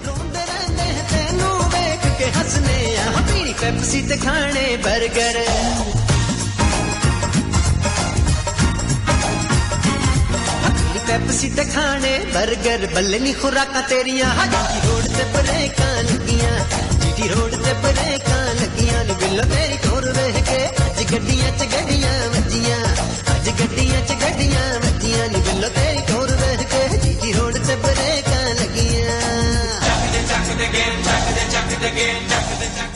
रोंदे रहंदे तैनू वेख के हसने आ पीनी पेप्सी ते खाने बर्गर पेप्सी ते खाने बर्गर बल्ले नी खुराकां तेरियां जीटी रोड ते ब्रेकां लगियां जीटी रोड ते ब्रेकां लगियां नी बिल्लो तेरी टोर वेख के अज गड्डियां च गड्डियां वज्जियां अज गड्डियां च गड्डियां वज्जियां नी बिल्लो तेरी टोर वेख के जीटी रोड ते ब्रेकां लगियां चक दे गेम चक दे चक दे गेम चक दे चक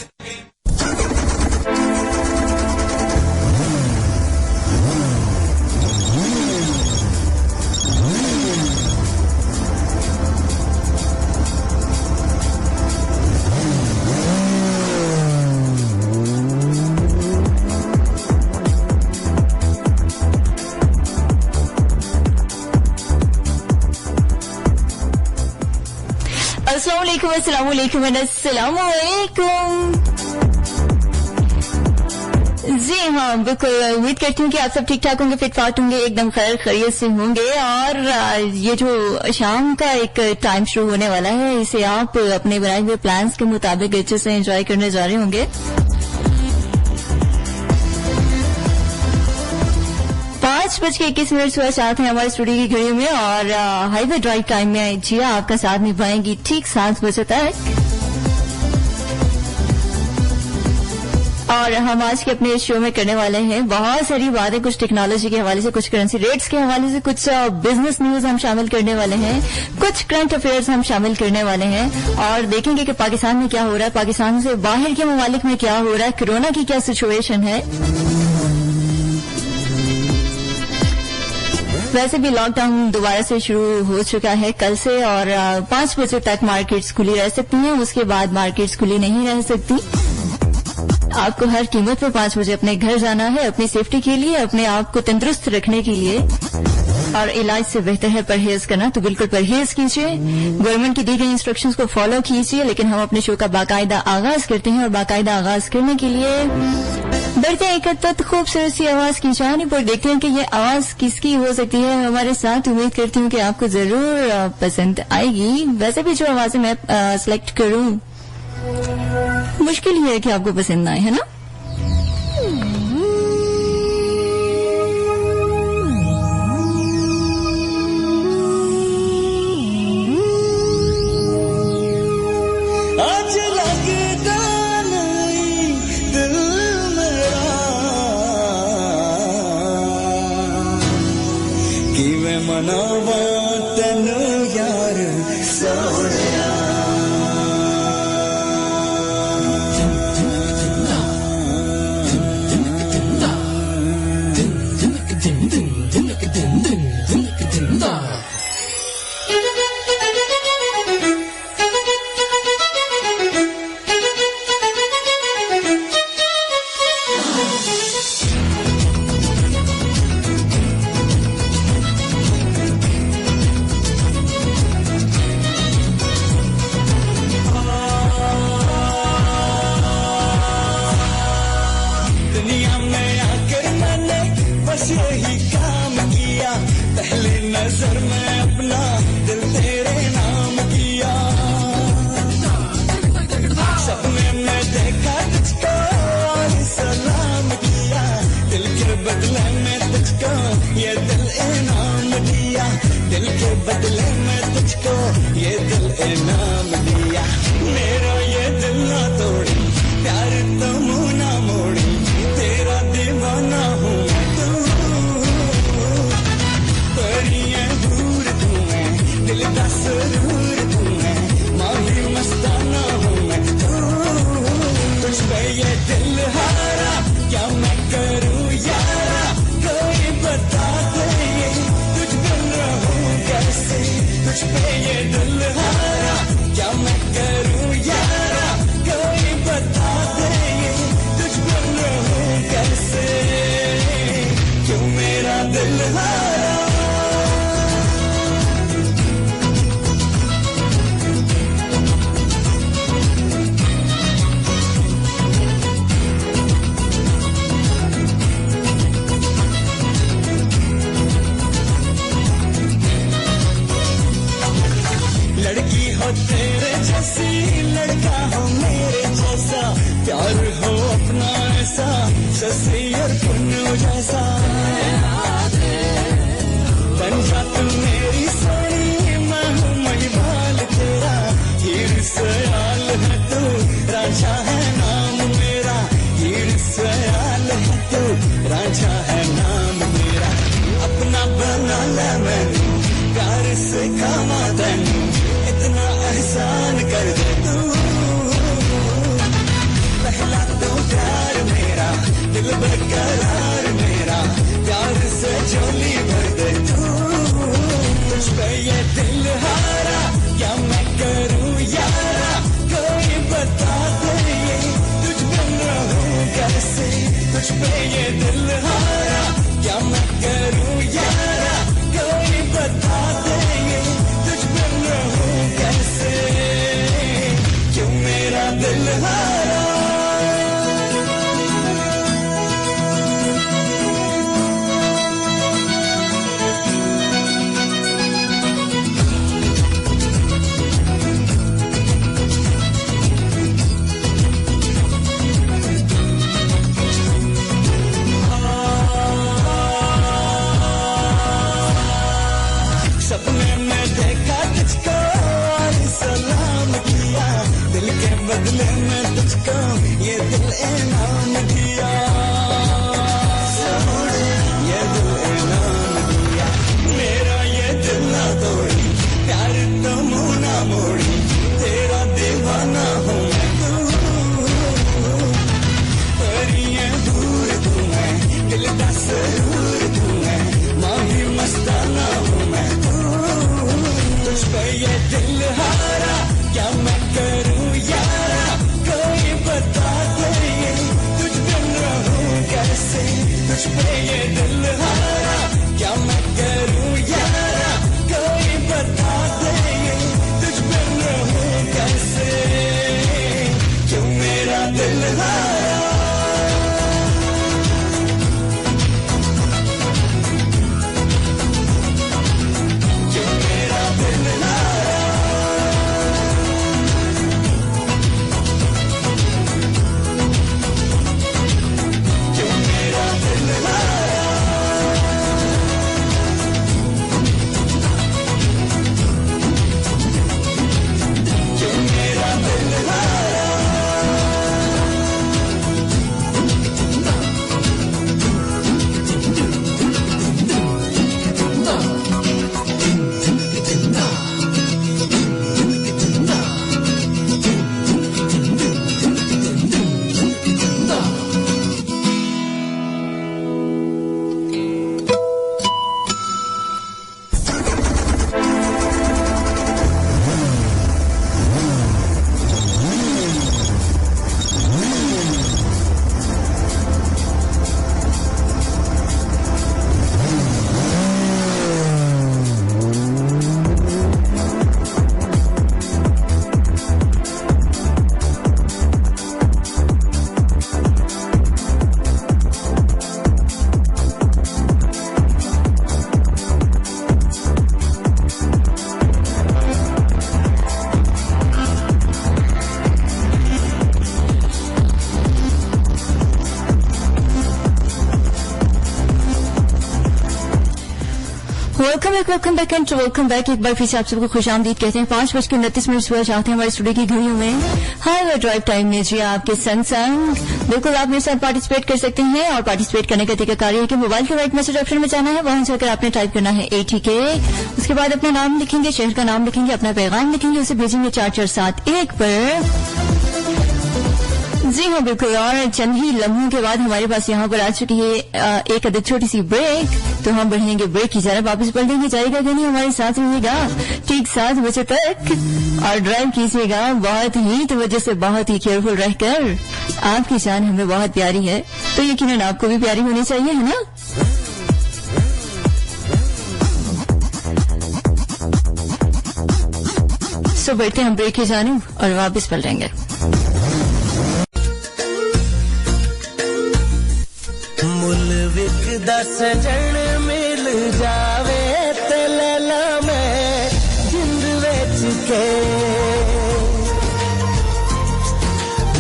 अस्सलामुअलैकुम। जी हाँ, बिल्कुल उम्मीद करती हूँ कि आप सब ठीक ठाक होंगे, फिट फाट होंगे, एकदम खैर खैरियत से होंगे। और ये जो शाम का एक टाइम शुरू होने वाला है, इसे आप अपने बनाए हुए प्लान्स के मुताबिक अच्छे से एंजॉय करने जा रहे होंगे। 5:21 सुबह साथ हैं हमारे स्टूडियो की घड़ी में और हाईवे ड्राइव टाइम में जिया आपका साथ निभाएंगी ठीक 7 बजे तक। और हम आज के अपने शो में करने वाले हैं बहुत सारी बातें, कुछ टेक्नोलॉजी के हवाले से, कुछ करेंसी रेट्स के हवाले से, कुछ बिजनेस न्यूज हम शामिल करने वाले हैं, कुछ करंट अफेयर्स हम शामिल करने वाले हैं और देखेंगे कि पाकिस्तान में क्या हो रहा है, पाकिस्तान से बाहर के ममालिक में क्या हो रहा है, कोरोना की क्या सिचुएशन है। वैसे भी लॉकडाउन दोबारा से शुरू हो चुका है कल से और 5 बजे तक मार्केट्स खुली रह सकती हैं, उसके बाद मार्केट्स खुली नहीं रह सकती। आपको हर कीमत पर 5 बजे अपने घर जाना है, अपनी सेफ्टी के लिए, अपने आप को तंदुरुस्त रखने के लिए। और इलाज से बेहतर है परहेज करना, तो बिल्कुल परहेज कीजिए, गवर्नमेंट की दी गई इंस्ट्रक्शंस को फॉलो कीजिए। लेकिन हम अपने शो का बाकायदा आगाज करते हैं और बाकायदा आगाज करने के लिए बढ़ते हैं एक खूबसूरत सी आवाज की जानिब और देखते हैं कि ये आवाज किसकी हो सकती है हमारे साथ। उम्मीद करती हूँ कि आपको जरूर पसंद आएगी। वैसे भी जो आवाजें मैं सिलेक्ट करूँ मुश्किल ही है कि आपको पसंद आए, है ना। मनावा तेनू यार सोनिया बदले में तुझको ये दिल इनाम दिया, ये दिल इनाम दिया। मेरा ये दिल ना तोड़ी, प्यार तो मुँह ना मोड़ी, तेरा दीवाना हूँ मैं तू, तेरी ये दूर तू मैं, दिल का सरूर तू मैं, माही मस्ताना हूँ मैं तू। तुझ पे ये दिल हारा, क्या मैं करूँ यारा, कोई बता दे तुझ बिन रहूँ कैसे। तुझ पे ये दिल हारा, क्या मैं करूँ यारा, कोई बता दे तुझ बिन रहूँ कैसे। क्यों मेरा दिल हारा, क्यों मेरा दिल हारा, क्यों मेरा दिल हारा। क्यों मेरा दिल हारा, welcome back and welcome back. एक बार फिर से आप सबको खुशामदीद कहते हैं। 5:29 हुआ चाहते हैं हमारे स्टूडियो की घड़ियों में। हाई ड्राइव टाइम में जी आपके संग बिल्कुल आप मेरे साथ पार्टिसिपेट कर सकते हैं। और पार्टिसिपेट करने का तरीका कार्य है कि मोबाइल के राइट मैसेज ऑप्शन में जाना है, वहां जाकर आपने टाइप करना है ATK, उसके बाद अपना नाम लिखेंगे, शहर का नाम लिखेंगे, अपना पैगाम लिखेंगे, उसे भेजेंगे 4471 पर। जी हाँ बिल्कुल। और चंद ही लम्हों के बाद हमारे पास यहाँ पर आ चुकी है एक अदद छोटी सी ब्रेक, तो हम बढ़ेंगे ब्रेक की जरा वापस पढ़ देंगे। जाएगा कि नहीं, हमारे साथ रहिएगा ठीक 7 बजे तक और ड्राइव कीजिएगा बहुत ही तवज्जो से, बहुत ही केयरफुल रहकर। आपकी जान हमें बहुत प्यारी है तो यकीनन आपको भी प्यारी होनी चाहिए, है ना। सो बैठते हम ब्रेक की जानिब और वापस पढ़ लेंगे। विकदा सजन मिल जावे ते लैला मैं जिंद विच के,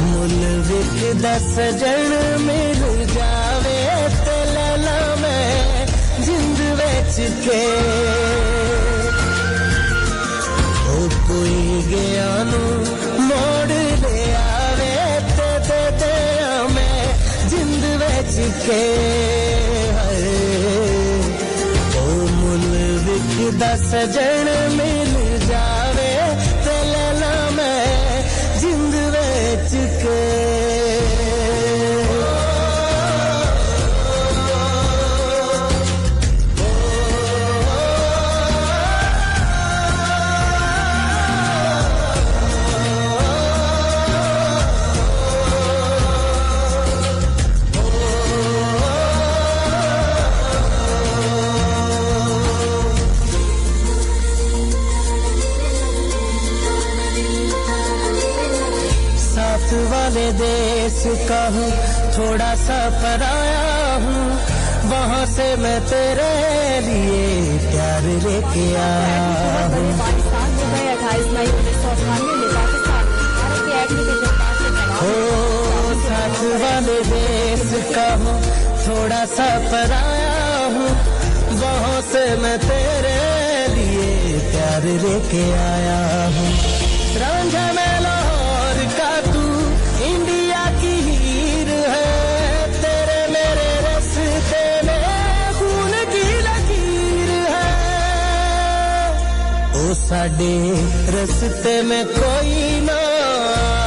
मुल विकदा सजन मिल जावे ते लैला मैं जिंद विच के। ओ कोई गया नू मोड़ ले आवे ते तेरा मैं जिंद विच के। विकदा सजन मिल जावे ते लैला मैं जिंद विच के। वाले देश का हूँ, थोड़ा सा पराया हूँ, वहाँ से मैं तेरे लिए प्यार लेके आया हूँ। पाकिस्तान में गए 28 मई 1998 में पाकिस्तान भारत के एडमिशन पास से हो साथ वाले देश का हूँ, थोड़ा सा पराया हूँ, वहाँ से मैं तेरे लिए प्यार लेके आया हूँ। रांझा मैं लाहौर का तू साडे रस्ते में कोई ना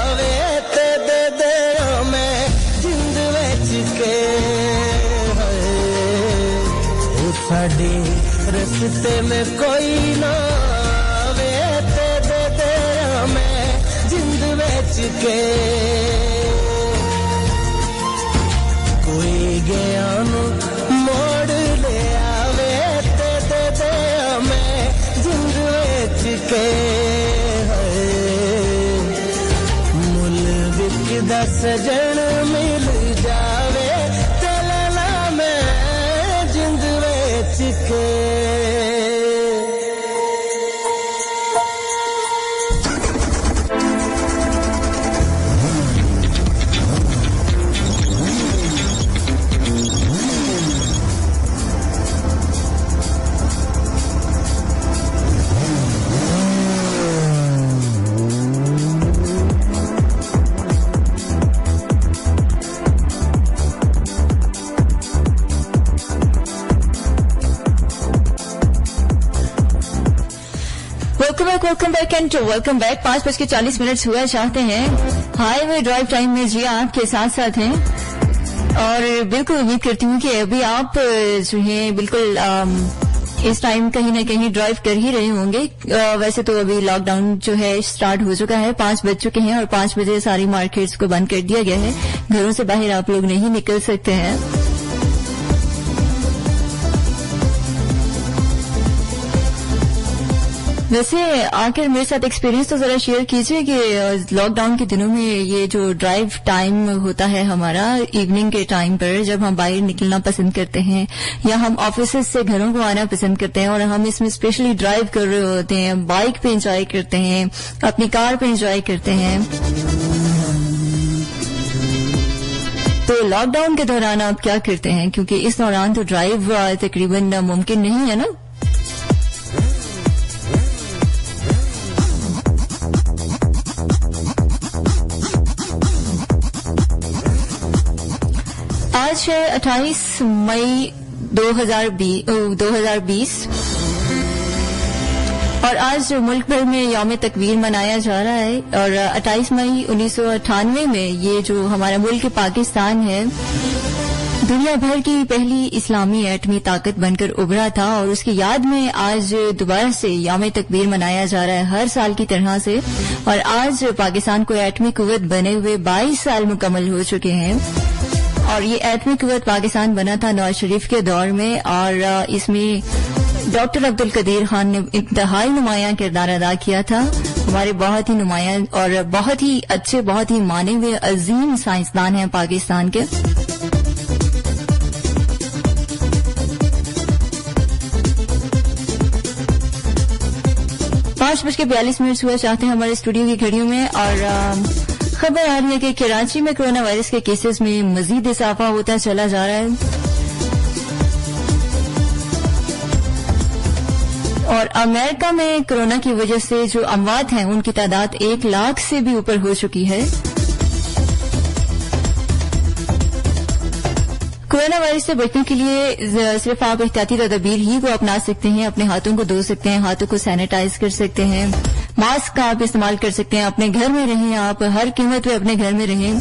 आवे ते दे दे मैं जिंद विच के साडे रस्ते में कोई ना आवे ते दे दे मैं जिंद विच के कोई गया नु मोड़ ले आवे ते दे दे मैं जिंद विच के मुल विकदा सजन मिल जावे ते ला मैं जिंद विच के welcome back and welcome back. 5:40 हुआ चाहते हैं हाईवे ड्राइव टाइम में जी आपके साथ साथ हैं और बिल्कुल उम्मीद करती हूँ कि अभी आप जो है बिल्कुल इस टाइम कहीं ना कहीं ड्राइव कर ही रहे होंगे। वैसे तो अभी लॉकडाउन जो है स्टार्ट हो चुका है, 5 बज चुके हैं और 5 बजे सारी मार्केट्स को बंद कर दिया गया है। घरों से बाहर आप लोग नहीं निकल सकते हैं। वैसे आकर मेरे साथ एक्सपीरियंस तो जरा शेयर कीजिए कि लॉकडाउन के दिनों में ये जो ड्राइव टाइम होता है हमारा इवनिंग के टाइम पर, जब हम बाहर निकलना पसंद करते हैं या हम ऑफिस से घरों को आना पसंद करते हैं और हम इसमें स्पेशली ड्राइव कर रहे होते हैं, बाइक पे एंजॉय करते हैं, अपनी कार पे एंजॉय करते हैं, तो लॉकडाउन के दौरान आप क्या करते हैं? क्योंकि इस दौरान तो ड्राइव तकरीबन मुमकिन नहीं है ना। आज है 28 मई 2020 और आज मुल्क भर में यौम तकबीर मनाया जा रहा है। और 28 मई 1998 में ये जो हमारा मुल्क पाकिस्तान है दुनिया भर की पहली इस्लामी एटमी ताकत बनकर उभरा था और उसकी याद में आज दोबारा से यौम तकबीर मनाया जा रहा है हर साल की तरह से। और आज पाकिस्तान को एटमी कुव्वत बने हुए 22 साल मुकम्मल हो चुके हैं और ये एटमी कुव्वत पाकिस्तान बना था नवाज शरीफ के दौर में और इसमें डॉक्टर अब्दुल कदीर खान ने इंतहाई नुमायां किरदार अदा किया था। हमारे बहुत ही नुमायां और बहुत ही अच्छे, बहुत ही माने हुए अजीम साइंसदान हैं पाकिस्तान के। पांच बज के 42 मिनट हुआ चाहते हैं हमारे स्टूडियो की घड़ियों में और खबर आ रही है कि कराची में कोरोना वायरस के केसेस में मजीद इजाफा होता चला जा रहा है और अमेरिका में कोरोना की वजह से जो अमवात हैं उनकी तादाद 1 लाख से भी ऊपर हो चुकी है। कोरोना वायरस से बचने के लिए सिर्फ आप एहतियाती तदबीर ही को अपना सकते हैं। अपने हाथों को धो सकते हैं, हाथों को सैनिटाइज कर सकते हैं, मास्क का आप इस्तेमाल कर सकते हैं, अपने घर में रहें, आप हर कीमत पे अपने घर में रहें।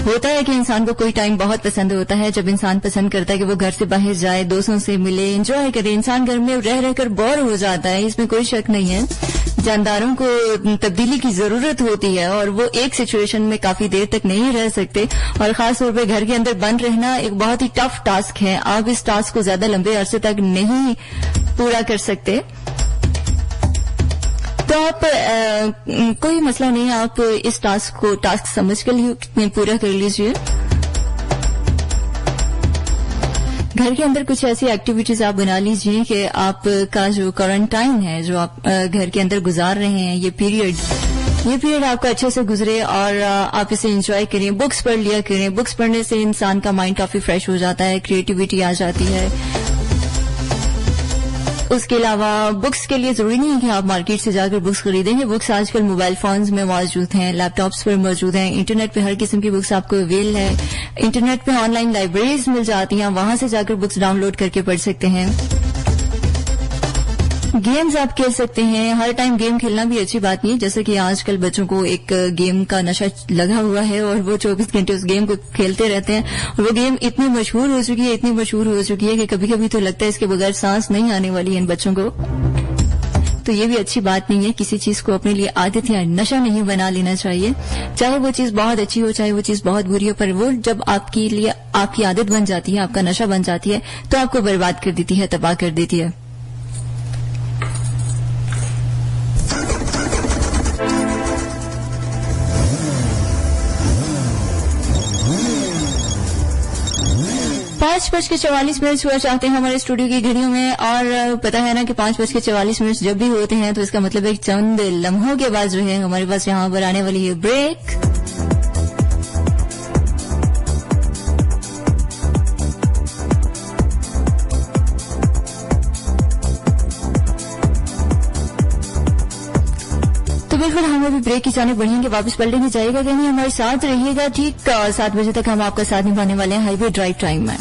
होता है कि इंसान को कोई टाइम बहुत पसंद होता है जब इंसान पसंद करता है कि वो घर से बाहर जाए, दोस्तों से मिले, एंजॉय करे। इंसान घर में रह रहकर बोर हो जाता है, इसमें कोई शक नहीं है। जानदारों को तब्दीली की जरूरत होती है और वो एक सिचुएशन में काफी देर तक नहीं रह सकते और खास तौर पे घर के अंदर बंद रहना एक बहुत ही टफ टास्क है। आप इस टास्क को ज्यादा लंबे अरसे तक नहीं पूरा कर सकते, तो आप कोई मसला नहीं है, आप इस टास्क को टास्क समझ कर पूरा कर लीजिए। घर के अंदर कुछ ऐसी एक्टिविटीज आप बना लीजिए कि आपका जो क्वारंटाइन है, जो आप घर के अंदर गुजार रहे हैं, ये पीरियड आपका अच्छे से गुजरे और आप इसे एंजॉय करें। बुक्स पढ़ लिया करें, बुक्स पढ़ने से इंसान का माइंड काफी फ्रेश हो जाता है, क्रिएटिविटी आ जाती है। उसके अलावा बुक्स के लिए जरूरी नहीं है कि आप मार्केट से जाकर बुक्स खरीदेंगे। बुक्स आजकल मोबाइल फोन्स में मौजूद हैं, लैपटॉप्स पर मौजूद हैं, इंटरनेट पे हर किस्म की बुक्स आपको अवेल है। इंटरनेट पे ऑनलाइन लाइब्रेरीज मिल जाती हैं, वहां से जाकर बुक्स डाउनलोड करके पढ़ सकते हैं। गेम्स आप खेल सकते हैं। हर टाइम गेम खेलना भी अच्छी बात नहीं है, जैसे कि आजकल बच्चों को एक गेम का नशा लगा हुआ है और वो 24 घंटे उस गेम को खेलते रहते हैं और वो गेम इतनी मशहूर हो चुकी है कि कभी कभी तो लगता है इसके बगैर सांस नहीं आने वाली है इन बच्चों को। तो ये भी अच्छी बात नहीं है। किसी चीज को अपने लिए आदत या नशा नहीं बना लेना चाहिए, चाहे वो चीज बहुत अच्छी हो चाहे वो चीज बहुत बुरी हो, पर वो जब आपके लिए आपकी आदत बन जाती है, आपका नशा बन जाती है, तो आपको बर्बाद कर देती है, तबाह कर देती है। पाँच बज के 44 मिनट हुआ चाहते हैं हमारे स्टूडियो की घड़ियों में, और पता है ना कि 5 बज के 44 मिनट जब भी होते हैं तो इसका मतलब है चंद लम्हों के बाद जो है हमारे पास यहाँ पर आने वाली है ब्रेक। तो बिल्कुल हम अभी ब्रेक की जाने बढ़ेंगे, वापस पलटेंगे, जाएगा कहीं, हमारे साथ रहिएगा। ठीक 7 बजे तक हम आपका साथ निभाने वाले हैं हाईवे ड्राइव टाइम में।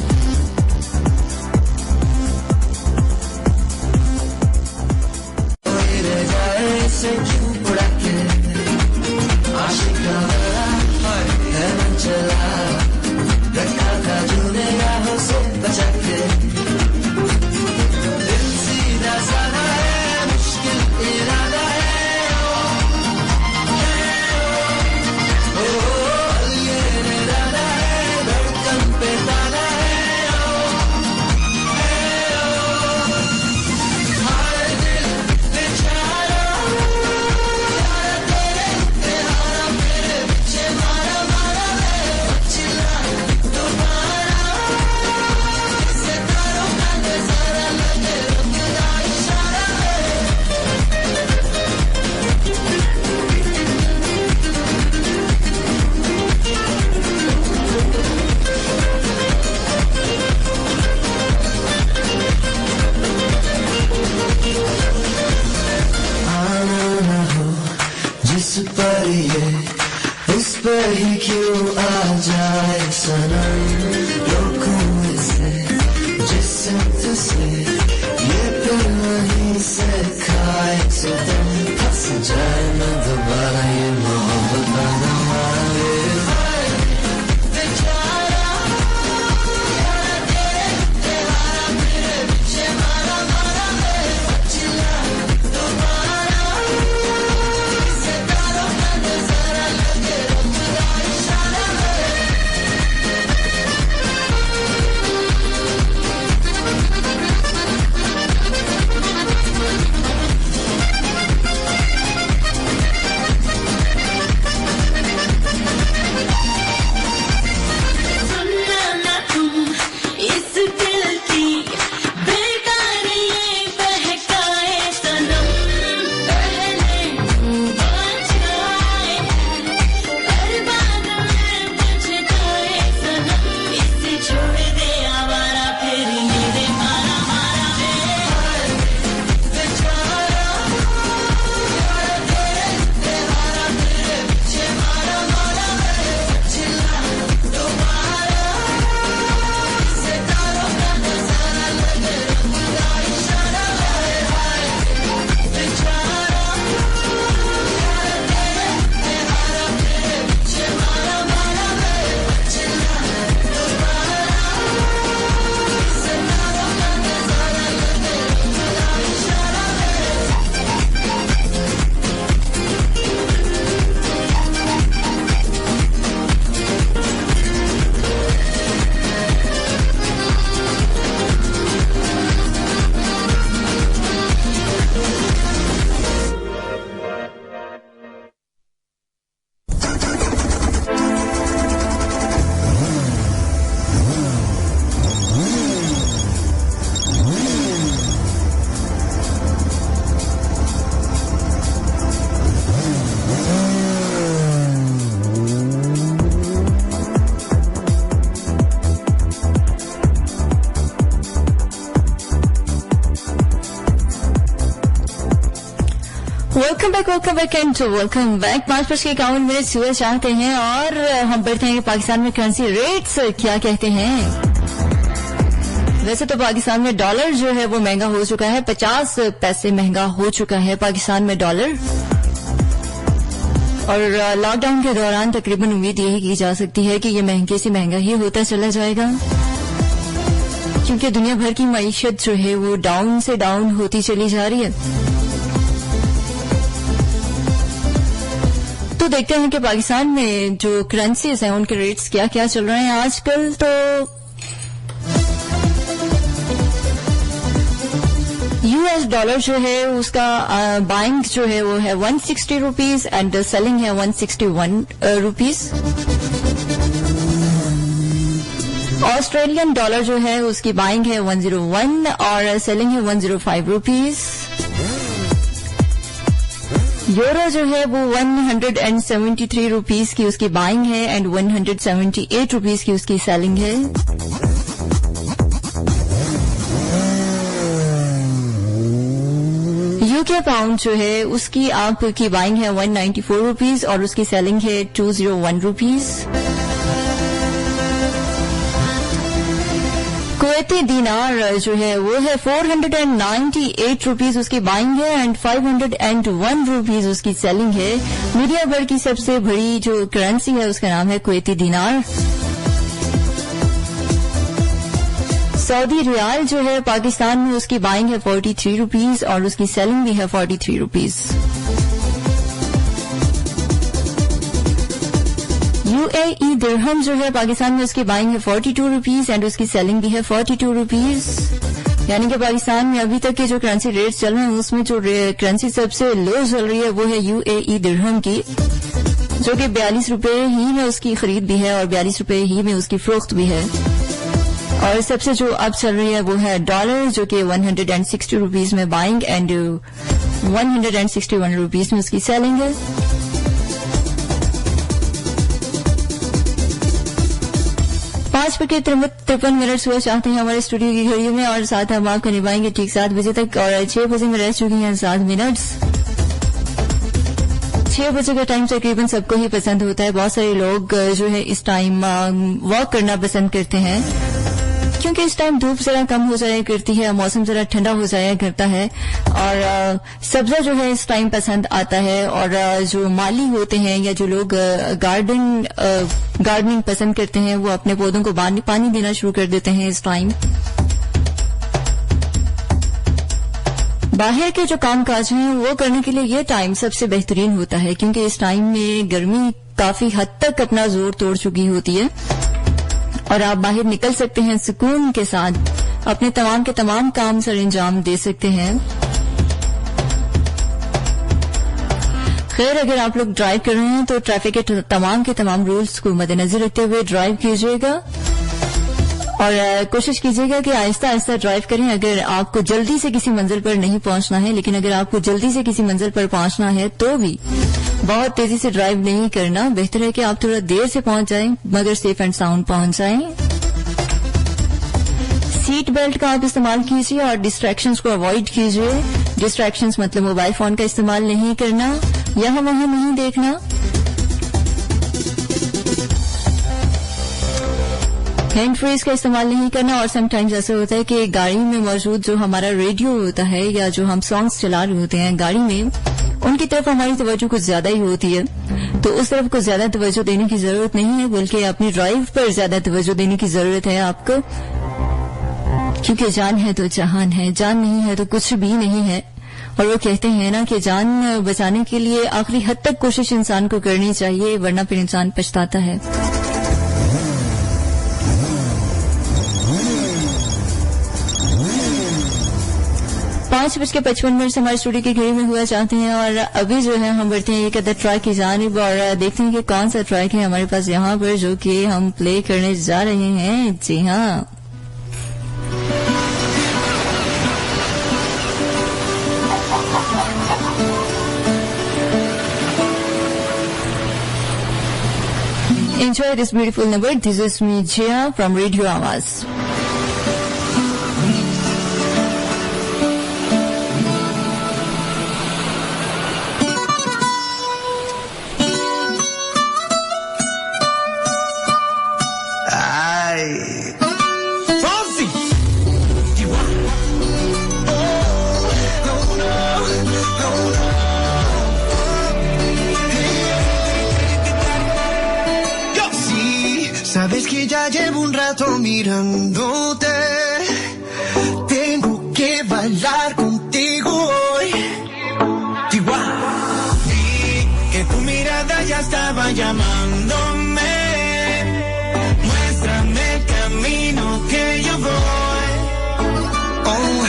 वेलकम बैक 5 बज के 51 मिनट सुबह चाहते हैं और हम बढ़ते हैं पाकिस्तान में करेंसी रेट्स क्या कहते हैं। वैसे तो पाकिस्तान में डॉलर जो है वो महंगा हो चुका है, 50 पैसे महंगा हो चुका है पाकिस्तान में डॉलर। और लॉकडाउन के दौरान तकरीबन उम्मीद यही की जा सकती है कि ये महंगे से महंगा ही होता चला जाएगा, क्योंकि दुनिया भर की मईशत जो है वो डाउन से डाउन होती चली जा रही है। तो देखते हैं कि पाकिस्तान में जो करेंसीज हैं उनके रेट्स क्या क्या चल रहे हैं आजकल। तो यूएस डॉलर जो है उसका बाइंग जो है वो है 160 रुपीज एंड सेलिंग है 161 रुपीज। ऑस्ट्रेलियन डॉलर जो है उसकी बाइंग है 101 और सेलिंग है 105 रुपीज। यूरो जो है वो 173 रुपीज की उसकी बाइंग है एंड 178 रुपीज की उसकी सेलिंग है। यूके पाउंड जो है उसकी आपकी बाइंग है 194 रुपीज और उसकी सेलिंग है 201 रुपीज। कुवैती दीनार जो है वो है 498 रुपीज उसकी बाइंग है एंड 501 रुपीज उसकी सेलिंग है। दुनिया भर की सबसे बड़ी जो करेंसी है उसका नाम है कुवैती दीनार। सऊदी रियाल जो है पाकिस्तान में उसकी बाइंग है 43 रुपीज और उसकी सेलिंग भी है 43 रुपीज। यूएई दिरहम जो है पाकिस्तान में उसकी बाइंग है 42 रुपीज एंड उसकी सेलिंग भी है 42 रुपीज। यानी कि पाकिस्तान में अभी तक के जो करेंसी रेट्स चल रहे हैं उसमें जो करेंसी सबसे लो चल रही है वो है यूएई दिरहम की, जो कि 42 रुपए ही में उसकी खरीद भी है और 42 रुपए ही में उसकी फरोख्त भी है। और सबसे जो अब चल रही है वो है डॉलर, जो कि 160 रुपीज में बाइंग एंड 161 रुपीज में उसकी सेलिंग है। पांच बजे 53 मिनट सुबह चाहते हैं हमारे स्टूडियो की घड़ियों में और साथ हम आपको निभाएंगे ठीक 7 बजे तक और 6 बजे में रह चुकी हैं 7 मिनट। 6 बजे का टाइम तकरीबन सबको ही पसंद होता है। बहुत सारे लोग जो है इस टाइम वॉक करना पसंद करते हैं, क्योंकि इस टाइम धूप जरा कम हो जाया करती है, मौसम जरा ठंडा हो जाया करता है और सब्जा जो है इस टाइम पसंद आता है। और जो माली होते हैं या जो लोग गार्डनिंग पसंद करते हैं वो अपने पौधों को पानी देना शुरू कर देते हैं इस टाइम। बाहर के जो काम काज हैं वो करने के लिए ये टाइम सबसे बेहतरीन होता है, क्योंकि इस टाइम में गर्मी काफी हद तक अपना जोर तोड़ चुकी होती है और आप बाहर निकल सकते हैं सुकून के साथ, अपने तमाम के तमाम काम सर अंजाम दे सकते हैं। खैर, अगर आप लोग ड्राइव कर रहे हैं तो ट्रैफिक के तमाम के तमाम रूल्स को मद्देनजर रखते हुए ड्राइव कीजिएगा और कोशिश कीजिएगा कि आहिस्ता आहिस्ता ड्राइव करें। अगर आपको जल्दी से किसी मंजिल पर नहीं पहुंचना है, लेकिन अगर आपको जल्दी से किसी मंजिल पर पहुंचना है तो भी बहुत तेजी से ड्राइव नहीं करना, बेहतर है कि आप थोड़ा देर से पहुंच जाएं मगर सेफ एंड साउंड पहुंच जाएं। सीट बेल्ट का आप इस्तेमाल कीजिए और डिस्ट्रैक्शंस को अवॉइड कीजिए। डिस्ट्रैक्शंस मतलब मोबाइल फोन का इस्तेमाल नहीं करना, यहां वहां नहीं देखना। हैंड फ्रीज का इस्तेमाल नहीं करना। और समटाइम्स ऐसा होता है कि गाड़ी में मौजूद जो हमारा रेडियो होता है या जो हम सॉन्ग्स चला रहे होते हैं गाड़ी में, उनकी तरफ हमारी तवज्जो कुछ ज्यादा ही होती है, तो उस तरफ को ज्यादा तवज्जो देने की जरूरत नहीं है, बल्कि अपनी ड्राइव पर ज्यादा तवज्जो देने की जरूरत है आपको, क्योंकि जान है तो जहान है, जान नहीं है तो कुछ भी नहीं है। और वो कहते हैं ना कि जान बचाने के लिए आखिरी हद तक कोशिश इंसान को करनी चाहिए, वरना फिर इंसान पछताता है। 5:55 से हमारे स्टूडियो की घड़ी में हुआ चाहते हैं और अभी जो है हम बढ़ते हैं एक अदर ट्रैक की जानिब और देखते हैं कि कौन सा ट्रैक है हमारे पास यहाँ पर जो कि हम प्ले करने जा रहे हैं। जी हाँ, enjoy this beautiful number. This is me, Jia, from Radio Awaz. Sabes que ya llevo un rato mirándote. Tengo que bailar contigo hoy. Y que tu mirada ya estaba llamándome. Muéstrame el camino que yo voy. Oh,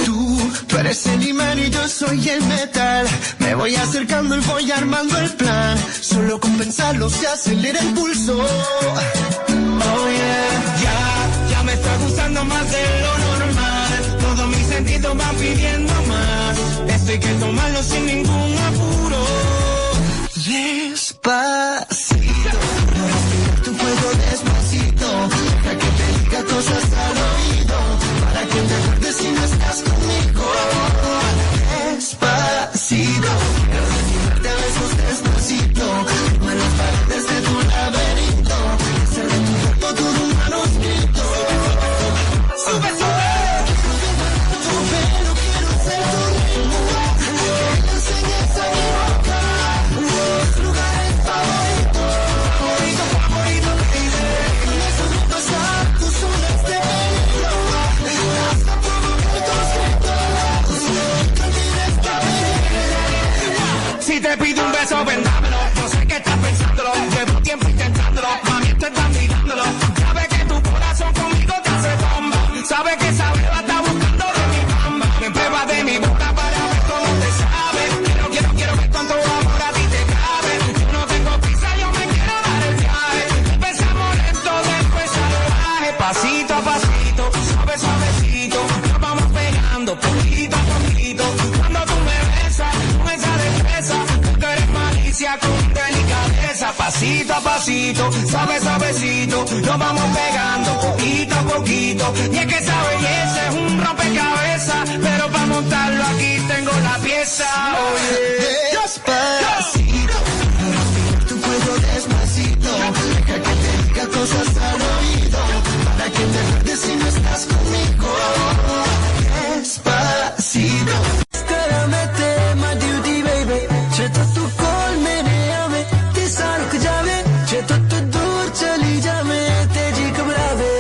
tú eres el imán y yo soy el metal. Me voy acercando y voy armando el plan. Solo con pensarlo se acelera el pulso. Oh yeah, ya me está gustando más de lo normal. Todos mis sentidos van pidiendo más. Esto hay que tomarlo sin ningún apuro. Despacito, respira tu fuego despacito. Deja que te diga cosas al oído, para que te acuerdes si no estás conmigo. Despacito, quiero desnudarte a besos despacito. Firma las paredes de tu laberinto, hacer de tu cuerpo todo un manuscrito. Sube, sube. Tu pelo quiero ser tu ritmo, que me enseñes a mi boca. Los lugares favoritos, favorito, favorito, baby. Eso no pasa, tú solo de peligro. Hasta provocar tus gritos, cantar esta vida. Si te pido un beso, vendámelo. Yo sé que estás pensándolo, llevo tiempo intentándolo. Mami, te están mirándolo. Sabe que tu corazón conmigo te hace bomba. Sabe que esa beba está buscando de mi bamba. Me prueba de mi boca para ver cómo te sabe. Quiero ver cuánto amor a ti te cabe. Yo no tengo prisa, yo me quiero dar el viaje. Empezamos lento, después salvaje. Pasito a pasito, suave, suavecito. Nos vamos pegando poquito a poquito. Cuando tú me besas, con esa destreza, tú eres malicia con delicadeza. Pasito a pasito, suave, suavecito. Nos vamos pegando poquito a poquito. Y es que esa belleza es un rompecabezas, pero para montarlo aquí tengo la pieza. Oye, despacito, respira tu cuello despacito. Deja que te diga cosas al oído, para que te acuerdes si no estás conmigo. Despacito. तेरा मैं तेरे my duty baby. जे तो तू call मेरे आवे, ते सारुक जावे. जे तो तू दूर चली जावे, तेजी घबरावे.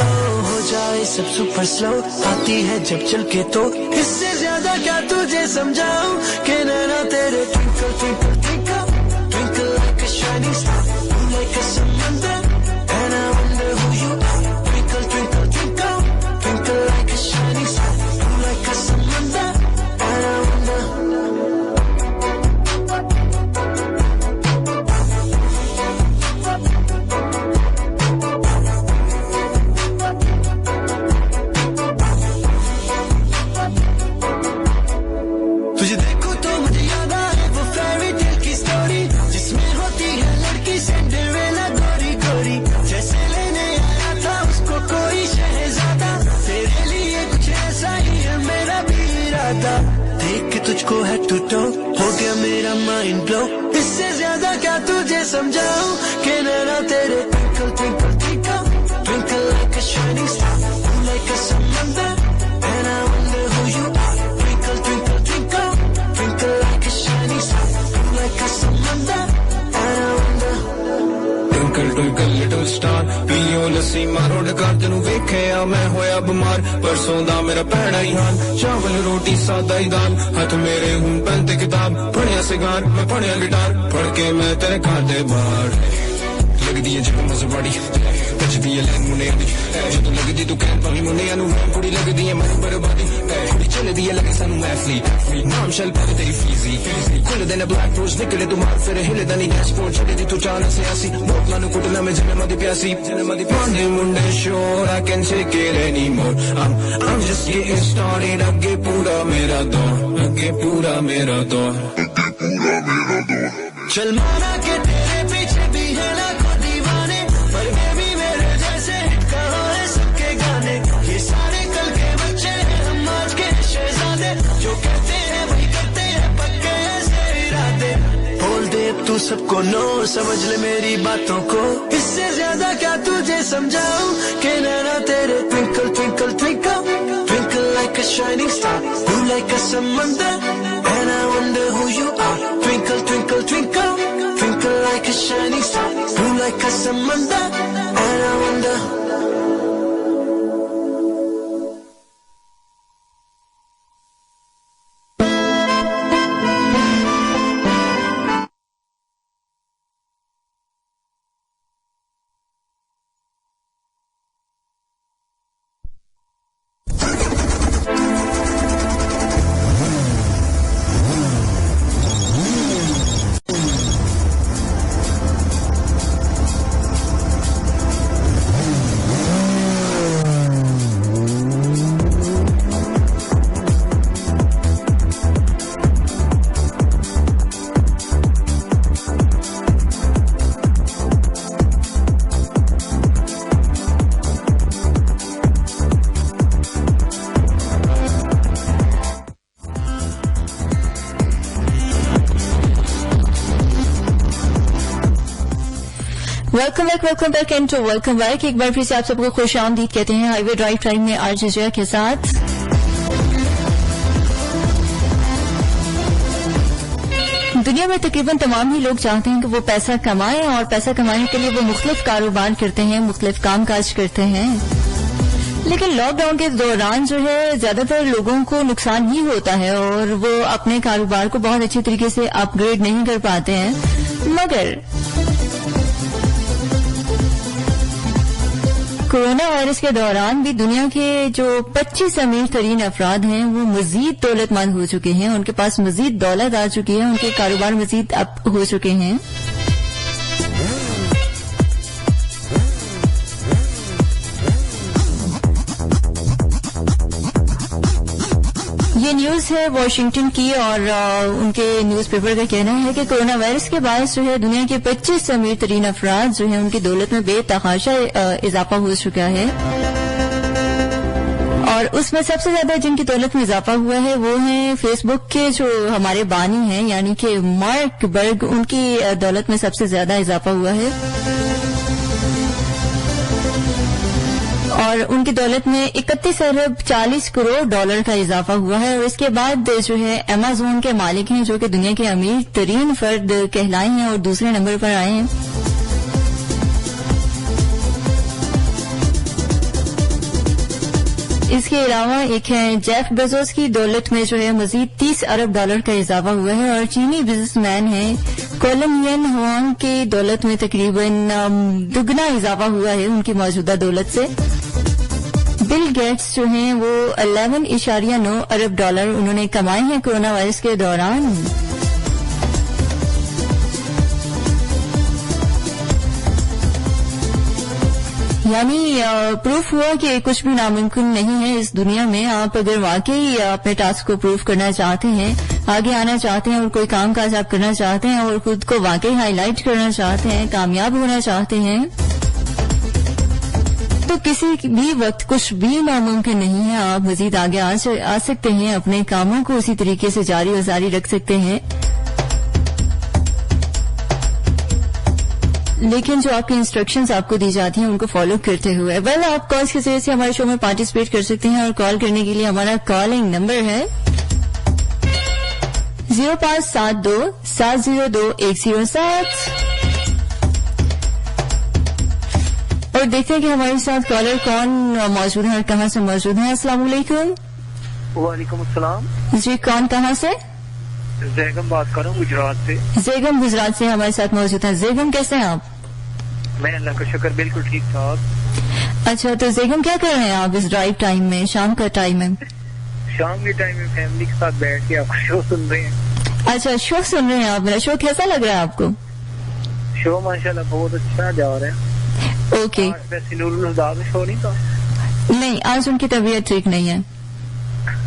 ओ हो जाए सब सुपर स्लो, आती है जब चल के तो इससे ज्यादा क्या तुझे समझाऊं कि नैना तेरे twinkle twinkle twinkle twinkle like a shining star, like a समंदर. And I wonder who you are. Twinkle twinkle twinkle twinkle like a shining star, like a समंदर. And I wonder. तुझे देखो तो मुझे याद आए वो फेरी टेल की स्टोरी, जिसमें होती है लड़की सिंड्रेला गोरी गोरी. जैसे लेने आया था उसको कोई शहजादा, तेरे लिए कुछ ऐसा ही है मेरा भी इरादा. देख के तुझको है टू टो, हो गया मेरा माइंड ब्लो. इससे ज्यादा क्या तुझे समझाऊं कि नैना तेरे twinkle twinkle twinkle twinkle like a shining star, like a समंदर. And I wonder who you are. Twinkle twinkle twinkle twinkle like a shining star, like a समंदर. And I wonder. Twinkle twinkle little star, पीओ लस्सी मारो डकार. तेनू वेखिया मैं होया बीमार, परसों दा मेरा भैड़ा ही हाल. चावल रोटी सादा ही दाल, हाथ मेरे हूं पेन ते किताब. पढ़िया सिगार मैं पढ़िया गिटार, पढ़ के मैं तेरे घर दे बाहर. लगदी है जब मज़े बड़ी, बचदी है लैन मुंडे दी. जदों लगदी तू कहन पावी मुंडियां नू, कुड़ी लगदी है मनु बर्बादी. कुड़ी चलदी है लगे सानू एथलीट. नाम शल पावे तेरी फीजी, खुल देना ब्लैक रोज निकले तू मार फिर हिले दा नी डैशबोर्ड. छड़े दी तू चाल सियासी, बोतलां नू कुटना मैं जन्म दी प्यासी. मुंडे मुंडे sure I can take it anymore. I'm just getting started. आगे पूरा मेरा दौर, आगे पूरा मेरा दौर. चल माना के तेरे पीछे भी है लाखों दीवाने, पर मैं भी मेरे जैसे कहाँ है सबके गाने. ये सारे कल के बच्चे हैं, हम आज के शहजादे. जो कहते हैं वही करते हैं, पक्के ऐसे इरादे. बोल दे तू सबको नो, समझ ले मेरी बातों को. इससे ज्यादा क्या तुझे समझाऊं कि नैना तेरे twinkle twinkle twinkle twinkle like a shining star, blue like a समंदर. And I wonder who you are. Twinkle twinkle twinkle twinkle like a shining star, blue like a समंदर. Welcome back and welcome back. एक बार फिर से आप सबको खुश आमदीद कहते हैं हाईवे ड्राइव टाइम में आरजे जया के साथ। दुनिया में तकरीबन तमाम ही लोग चाहते हैं कि वो पैसा कमाएं और पैसा कमाने के लिए वो मुख्तलिफ कारोबार करते हैं, मुख्तलिफ कामकाज करते हैं। लेकिन लॉकडाउन के दौरान जो है ज्यादातर लोगों को नुकसान ही होता है और वो अपने कारोबार को बहुत अच्छी तरीके से अपग्रेड नहीं कर पाते हैं। मगर कोरोना वायरस के दौरान भी दुनिया के जो 25 अमीर तरीन अफराद हैं वो मजीद दौलतमंद हो चुके हैं, उनके पास मजीद दौलत आ चुकी है, उनके कारोबार मजीद अप हो चुके हैं। ये न्यूज है वॉशिंगटन की और उनके न्यूज़पेपर का कहना है कि कोरोना वायरस के बाद जो है दुनिया के 25 अमीर तरीन अफराद जो है उनकी दौलत में बेतहाशा इजाफा हो चुका है और उसमें सबसे ज्यादा जिनकी दौलत में इजाफा हुआ है वो है फेसबुक के जो हमारे बानी हैं यानी कि मार्क बर्ग, उनकी दौलत में सबसे ज्यादा इजाफा हुआ है और उनकी दौलत में 31 अरब 40 करोड़ डॉलर का इजाफा हुआ है। और इसके बाद जो है अमेज़न के मालिक हैं जो कि दुनिया के अमीर तरीन फर्द कहलाए हैं और दूसरे नंबर पर आए हैं। इसके अलावा एक है जेफ बेजोस की दौलत में जो है मजीद 30 अरब डॉलर का इजाफा हुआ है और चीनी बिजनेसमैन है कोलम येन हुआंग की दौलत में तकरीबन दुगना इजाफा हुआ है उनकी मौजूदा दौलत से। बिल गेट्स जो हैं वो 11.9 अरब डॉलर उन्होंने कमाए हैं कोरोना वायरस के दौरान। यानी प्रूफ हुआ कि कुछ भी नामुमकिन नहीं है इस दुनिया में। आप अगर वाकई अपने टास्क को प्रूफ करना चाहते हैं, आगे आना चाहते हैं और कोई काम काज आप करना चाहते हैं और खुद को वाकई हाईलाइट करना चाहते हैं, कामयाब होना चाहते हैं, तो किसी भी वक्त कुछ भी नामुमकिन नहीं है। आप मजीद आगे आ सकते हैं, अपने कामों को उसी तरीके से जारी और जारी रख सकते हैं। लेकिन जो आपकी इंस्ट्रक्शंस आपको दी जाती हैं उनको फॉलो करते हुए। आप कॉल्स के जरिए से हमारे शो में पार्टिसिपेट कर सकते हैं और कॉल करने के लिए हमारा कॉलिंग नंबर है 0572 702 107 और देखते हैं कि हमारे साथ कॉलर कौन मौजूद है और कहां से मौजूद है। अस्सलाम वालेकुम। वालेकुम अस्सलाम जी, कौन कहां से? जैगम बात कर रहा हूँ गुजरात से। जैगम गुजरात से हमारे साथ मौजूद है। जैगम कैसे हैं आप? मैं अल्लाह का शुक्र बिल्कुल ठीक ठाक। अच्छा, तो जैगम क्या कर रहे हैं आप इस ड्राइव टाइम में, शाम का टाइम है? शाम के टाइम में फैमिली के साथ बैठ के आपका शो सुन रहे हैं। अच्छा, शो सुन रहे हैं आप। मेरा शो कैसा लग रहा है आपको? शो माशाल्लाह बहुत अच्छा जा रहा है। ओके। वैसे नूरुल हुदा का शो नहीं था? नहीं, आज उनकी तबीयत ठीक नहीं है।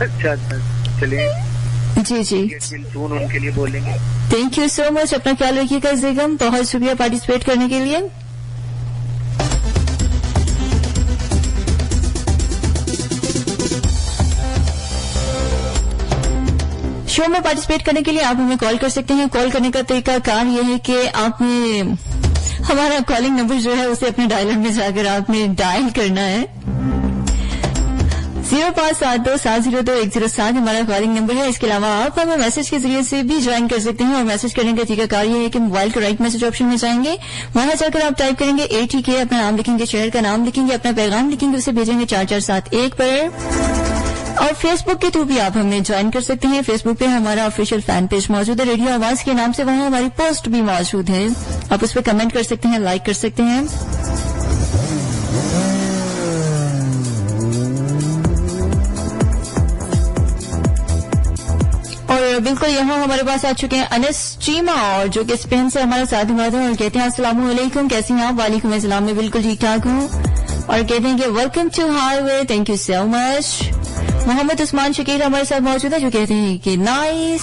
अच्छा, चलिए जी जी, उनके लिए बोलेंगे। Thank you so much. अपना ख्याल रखिएगा जैगम, बहुत शुक्रिया पार्टिसिपेट करने के लिए। शो में पार्टिसिपेट करने के लिए आप हमें कॉल कर सकते हैं। कॉल करने का तरीका कार यह है कि आपने हमारा कॉलिंग नंबर जो है उसे अपने डायलर में जाकर आपने डायल करना है। 0572 702 107 हमारा कॉलिंग नंबर है। इसके अलावा आप हमें मैसेज के जरिए से भी ज्वाइन कर सकते हैं और मैसेज करने का तरीका कार ये है कि मोबाइल के राइट मैसेज ऑप्शन में जाएंगे, वहां जाकर आप टाइप करेंगे ATK, अपना नाम लिखेंगे, शहर का नाम लिखेंगे, अपना पैगाम लिखेंगे, उसे भेजेंगे 4471 पर। और फेसबुक के थ्रू भी आप हमें ज्वाइन कर सकते हैं। फेसबुक पे हमारा ऑफिशियल फैन पेज मौजूद है रेडियो आवाज के नाम से, वहां हमारी पोस्ट भी मौजूद है, आप उस पर कमेंट कर सकते हैं, लाइक कर सकते हैं। और बिल्कुल यहाँ हमारे पास आ चुके हैं अनस चीमा और जो कि स्पेन से हमारे साथ हुआ था और कहते हैं अस्सलाम वालेकुम, कैसी हैं आप? वालेकुम अस्सलाम, मैं बिल्कुल ठीक ठाक हूँ। और कहते हैं कि welcome to highway, thank you so much. Mohammad Usman Shakeel हमारे साथ मौजूद है जो कहते हैं कि नाइस।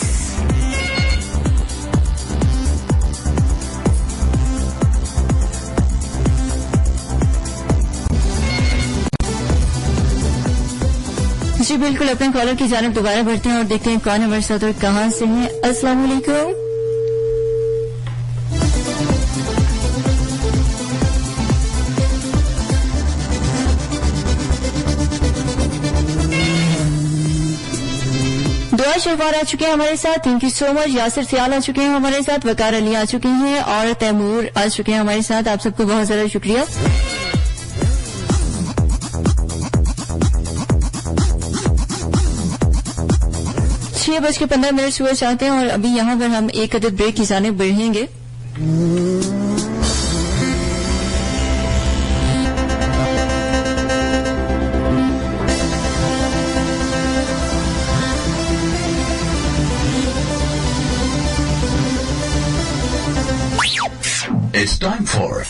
जी बिल्कुल, अपने कॉलर की जानिब दोबारा बढ़ते हैं और देखते हैं कौन हमारे साथ और कहां से हैं। अस्सलाम वालेकुम। शेरवार आ चुके हैं हमारे साथ, thank you so much. Yasir Sial आ चुके हैं हमारे साथ, वकार अली आ चुके हैं और तैमूर आ चुके हैं हमारे साथ। आप सबको बहुत ज्यादा शुक्रिया। छह बज के 15 हुए चाहते हैं और अभी यहाँ पर हम एक अदद ब्रेक की जानिब बढ़ेंगे। It's time for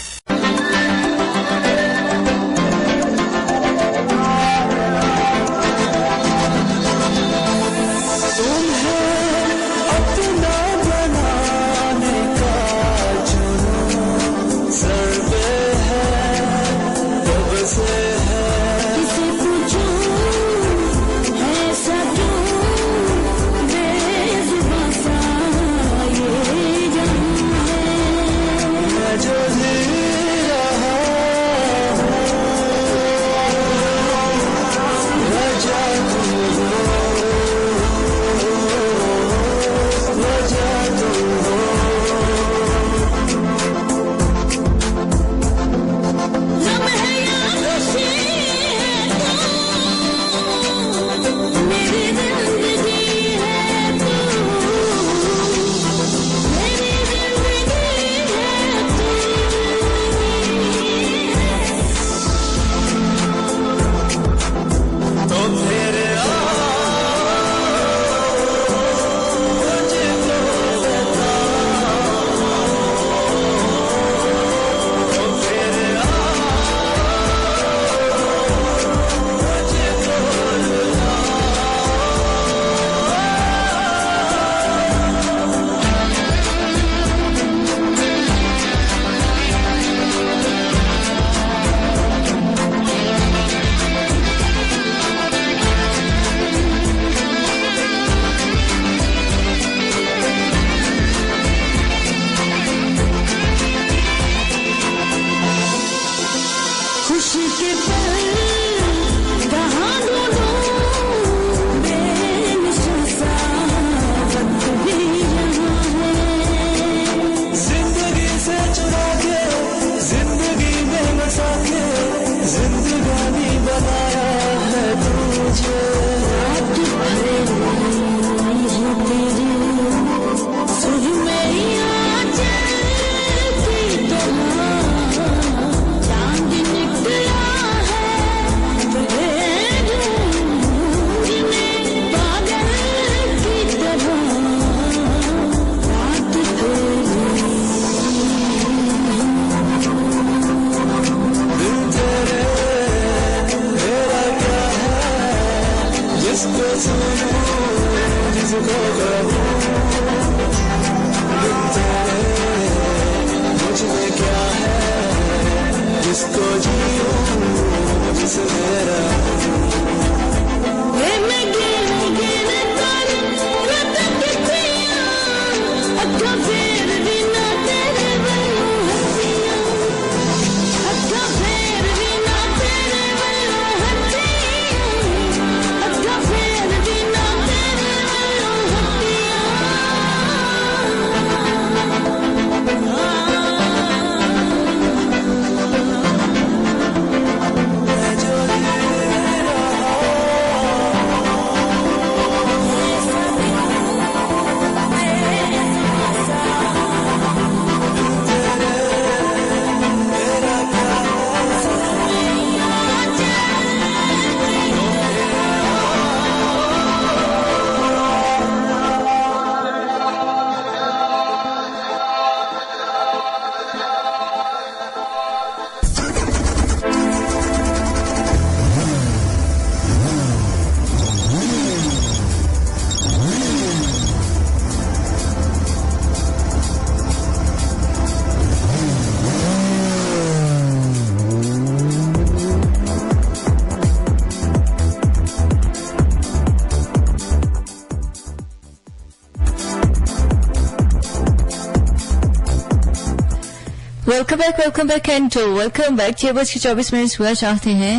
welcome back and welcome back. 6:24 हुआ चाहते हैं।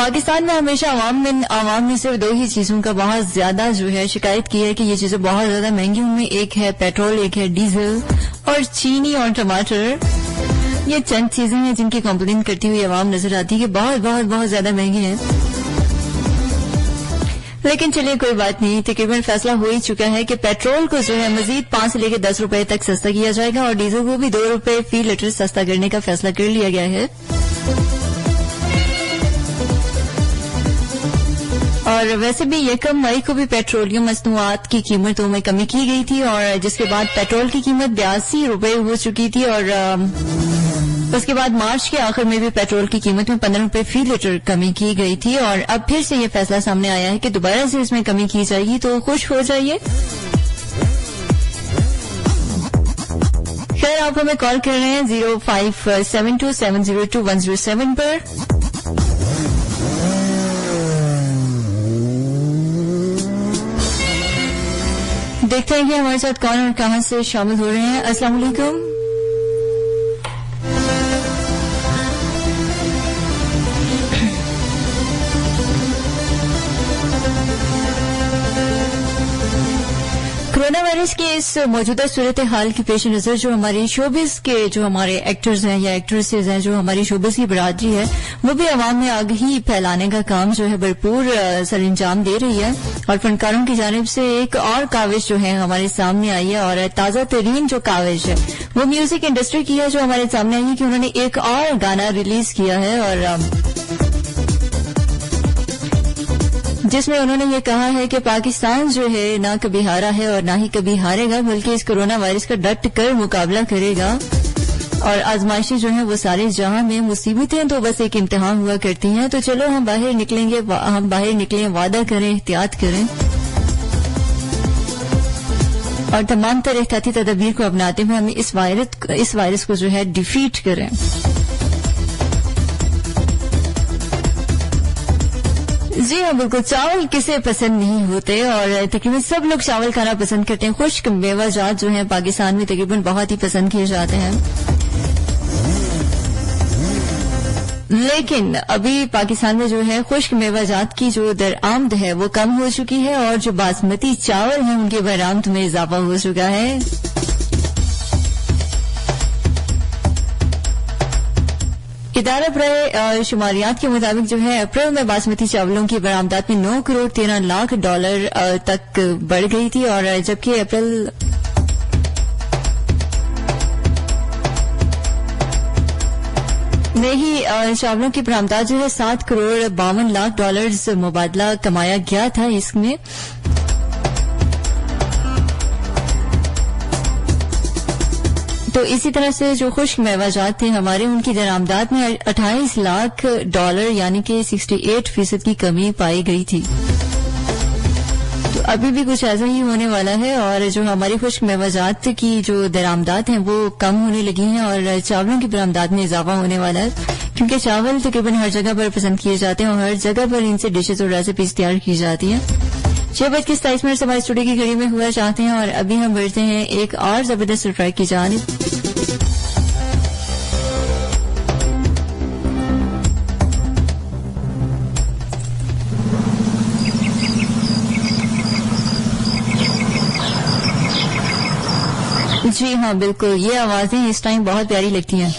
पाकिस्तान में हमेशा आवाम ने सिर्फ 2 ही चीजों का बहुत ज्यादा जो है शिकायत की है कि ये चीजें बहुत ज्यादा महंगी। उनमें एक है पेट्रोल, एक है डीजल और चीनी और टमाटर। ये चंद चीजें हैं जिनकी कंप्लेन करती हुई आवाम नजर आती है कि बहुत बहुत बहुत ज्यादा महंगे हैं। लेकिन चलिए कोई बात नहीं, तकरीबन फैसला हो ही चुका है कि पेट्रोल को जो है मजीद 5 से लेकर 10 रुपए तक सस्ता किया जाएगा और डीजल को भी 2 रुपए फी लीटर सस्ता करने का फैसला कर लिया गया है। और वैसे भी 1 मई को भी पेट्रोलियम मसनूआत की कीमतों में कमी की गई थी और जिसके बाद पेट्रोल की कीमत 82 रुपए हो चुकी थी और उसके बाद मार्च के आखिर में भी पेट्रोल की कीमत में 15 रुपए फी लीटर कमी की गई थी और अब फिर से ये फैसला सामने आया है कि दोबारा से इसमें कमी की जाएगी, तो खुश हो जाइए। खैर, आप हमें कॉल कर रहे हैं 0572702107 पर। देखते हैं कि हमारे साथ कौन और कहां से शामिल हो रहे हैं। अस्सलाम वालेकुम। कोरोना वायरस के इस मौजूदा सूरत हाल की पेश नजर जो हमारी शोबिस के जो हमारे एक्टर्स हैं या एक्ट्रेसेस हैं, जो हमारी शोबिस की बरादरी है, वो भी आवाम में आगाही फैलाने का काम जो है भरपूर सरअंजाम दे रही है। और फनकारों की जानिब से एक और काविश जो है हमारे सामने आई है और ताजा तरीन जो काविश है वो म्यूजिक इंडस्ट्री की है, जो हमारे सामने आई है कि उन्होंने एक और गाना रिलीज किया है और जिसमें उन्होंने ये कहा है कि पाकिस्तान जो है ना कभी हारा है और ना ही कभी हारेगा, बल्कि इस कोरोना वायरस का डट कर मुकाबला करेगा। और आजमाइशें जो हैं वो सारे जहां में, मुसीबतें तो बस एक इम्तिहान हुआ करती हैं। तो चलो हम बाहर निकलें, वादा करें, एहतियात करें और तमाम तरह एहतियाती तदबीर को अपनाते हुए हमें इस वायरस को जो है डिफीट करें। जी हाँ, बिल्कुल। चावल किसे पसंद नहीं होते और तकरीबन सब लोग चावल खाना पसंद करते हैं। खुश्क मेवाजात जो हैं पाकिस्तान में तकरीबन बहुत ही पसंद किए जाते हैं। लेकिन अभी पाकिस्तान में जो है खुश्क मेवाजात की जो दरआमद है वो कम हो चुकी है और जो बासमती चावल हैं उनके बरामद में इजाफा हो चुका है। इदारा बराए शुमारियात के मुताबिक जो है अप्रैल में बासमती चावलों की बरामदात में 9 करोड़ 13 लाख डॉलर तक बढ़ गई थी और जबकि अप्रैल में ही चावलों की बरामदात जो है 7 करोड़ 52 लाख डॉलर्स मुबादला कमाया गया था इसमें। तो इसी तरह से जो खुश्क मेवाजात थे हमारे, उनकी दरामदात में 28 लाख डॉलर यानी कि 68% की कमी पाई गई थी। तो अभी भी कुछ ऐसा ही होने वाला है और जो हमारी खुश्क मेवाजात की जो दरामदात हैं वो कम होने लगी हैं और चावलों की बरामदात में इजाफा होने वाला है, क्योंकि चावल तकरीबन हर जगह पर पसंद किए जाते हैं और हर जगह पर इनसे डिशेज और रेसिपीज तैयार की जाती हैं। 6:27 हमारे स्टूडियो की घड़ी में हुआ चाहते हैं और अभी हम बढ़ते हैं एक और जबरदस्त ट्रैक की जानिब। जी हाँ, बिल्कुल, ये आवाजें इस टाइम बहुत प्यारी लगती हैं।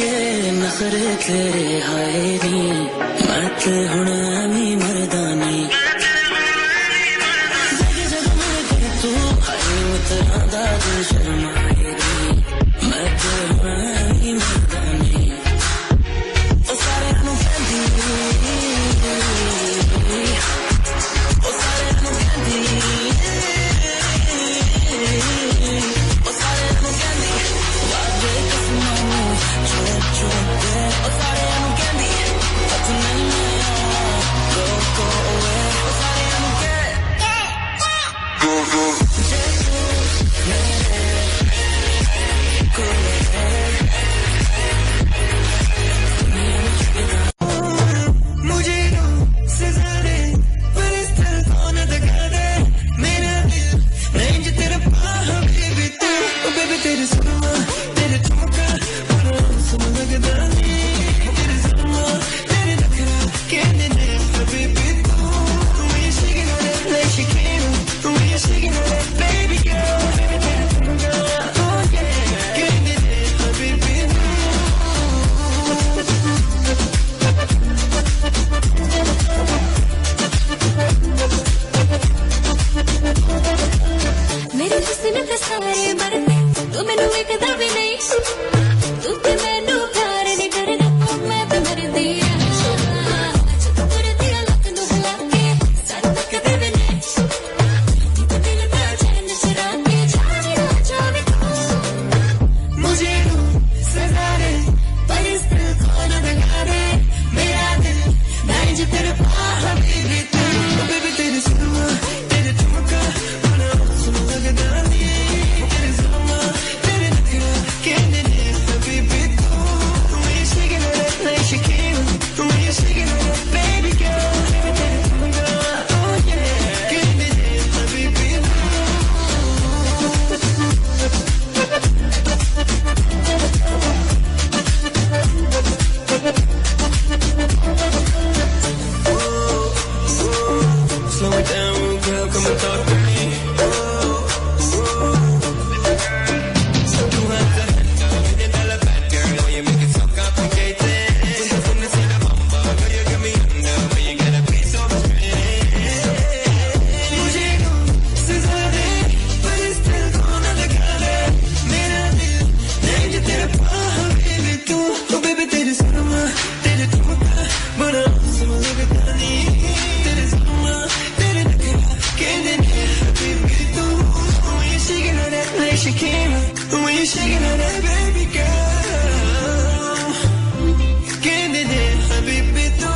नखरे तेरे हाय नी मैं ते हुण ऐवी मर्दानी जग में कर तू हाय तेरा दा दिल शर्माए नी मैं ते हुण ऐवी मर्दानी ओ सारे नु कहंदी ओ सारे नु कहंदी ओ सारे नु कहंदी वादे कसमां छोटे ओ सारे नु कहंदी पत नहीं go away ओ सारे नु मुझे से ज़्यादा पर इस दिल को न दगा दे मेरा दिल नहीं जो तेरा पाह बेबी तू ओ बेबी तेरे सुरमा तेरे ठुमका और सुन लगदा नहीं तेरे सुरमा तेरे नखरा कहने ने बेबी तू मैं shaking on it like she came मैं shaking on it baby girl baby तेरे ठुमका oh yeah कहने ने बेबी मेरे हुस्न पे सारे मरते तू मैनू वेखदा भी नहीं तू ते मैनू प्यार नहीं करदा मैं ते मरदी आ जब तुरदी लत नू हिला के सारे तकदे भी नहीं तू दिल दा चैन चुरा के जावे तू मुझे सजारे पर इस दिल को न दगा दे मेरा दिल नहीं जो तेरे पास बेबी तू बेबी तेरे सुरमा तेरे ठुमका और सुन लगदा नहीं तेरे सुरमा तेरे नखरा कहने ने बेबी तू मैं shaking on it like she came मैं shaking on it baby girl baby तेरे ठुमका oh yeah कहने ने baby slow it down girl come and talk to me too hot to handle you did all a bad girl oh you make it so complicated when I see the bumper girl you get me under but you gotta be so frustrated मुझे सजा दे पर इस दिल को न लगा दे मेरा दिल नहीं जो तेरा पाह बेबी तू oh baby तेरे सुरमा तेरे ठुमका बड़ा सुन लगदा नहीं तेरे सुरमा तेरे नखरा कहने ने बेबी तू when you shaking on that like she came when you shaking on that baby girl कहने ने बेबी तू